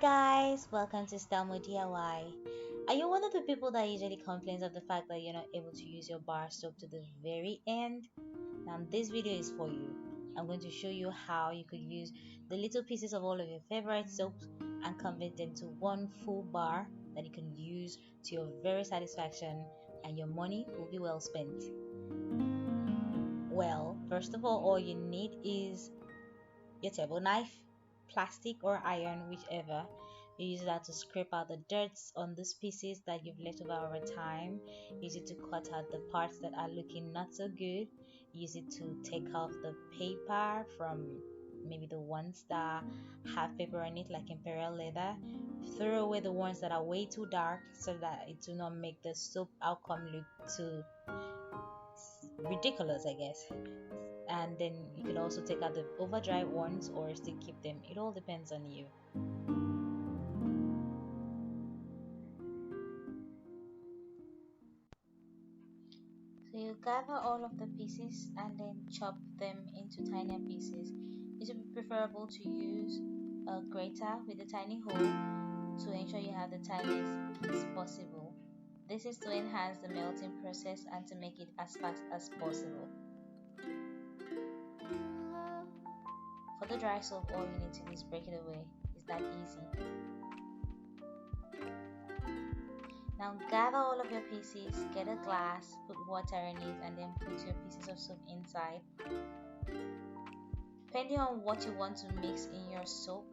guys, welcome to stylemoe.diy. Are you one of the people that usually complains of the fact that you're not able to use your bar soap to the very end? Now this video is for you. I'm going to show you how you could use the little pieces of all of your favorite soaps and convert them to one full bar that you can use to your very satisfaction, and your money will be well spent. Well, first of all you need is your table knife, plastic or iron, whichever. You use that to scrape out the dirt on these pieces that you've left over time. Use it to cut out the parts that are looking not so good. Use it to take off the paper from maybe the ones that have paper on it, like imperial leather. Throw away the ones that are way too dark so that it do not make the soap outcome look too ridiculous, I guess. And then you could also take out the over dry ones or still keep them. It all depends on you. So you gather all of the pieces and then chop them into tinier pieces. It would be preferable to use a grater with a tiny hole to ensure you have the tiniest piece possible. This is to enhance the melting process and to make it as fast as possible. For the dry soap, all you need to do is break it away. It's that easy. Now gather all of your pieces, get a glass, put water in it, and then put your pieces of soap inside. Depending on what you want to mix in your soap,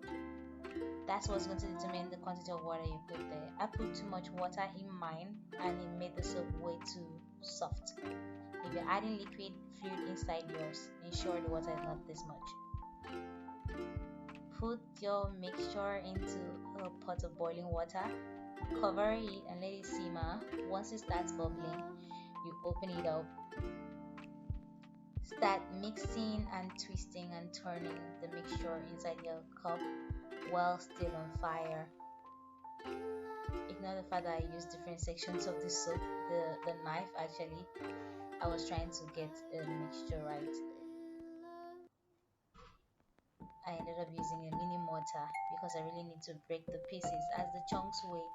that's what's going to determine the quantity of water you put there. I put too much water in mine and it made the soap way too soft. If you're adding liquid fluid inside yours, ensure the water is not this much. Put your mixture into a pot of boiling water, cover it and let it simmer. Once it starts bubbling, you open it up. Start mixing and twisting and turning the mixture inside your cup while still on fire. Ignore the fact that I used different sections of the soap, the knife actually. I was trying to get a mixture right. I ended up using a mini mortar because I really need to break the pieces as the chunks weigh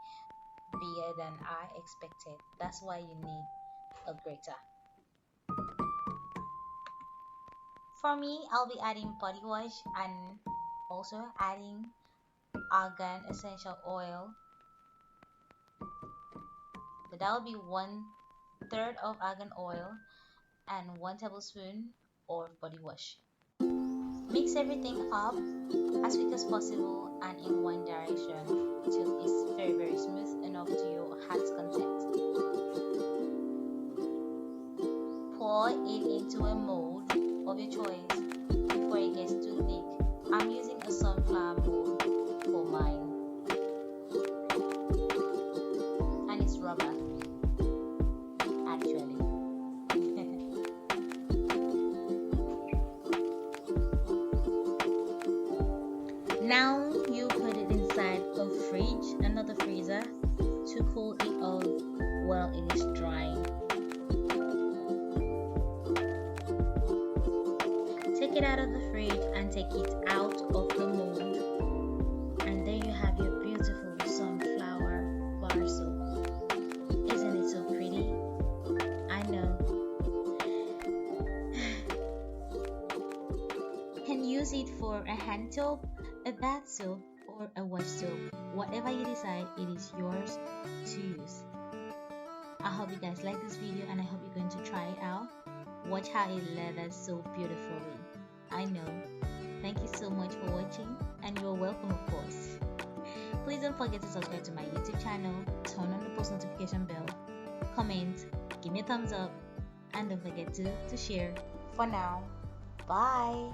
bigger than I expected. That's why you need a grater. For me, I'll be adding body wash and also adding argan essential oil. But that will be 1/3 of argan oil and 1 tablespoon of body wash. Mix everything up as quick as possible and in one direction till it's very smooth enough to your heart's content. Pour it into a mold of your choice before it gets too thick. I'm using a sunflower mold for mine, and it's rubber actually. Now you put it inside a fridge, another freezer, to cool it off while it is drying. Take it out of the fridge and take it out of the mold, and there you have your beautiful sunflower bar soap. Isn't it so pretty? I know. You can use it for a hand soap, a bath soap, or a wash soap. Whatever you decide, it is yours to use. I hope you guys like this video and I hope you're going to try it out. Watch how it leathers so beautifully. I know. Thank you so much for watching, and you're welcome, of course. Please don't forget to subscribe to my YouTube channel, turn on the post notification bell, comment, give me a thumbs up, and don't forget to share. For now, bye.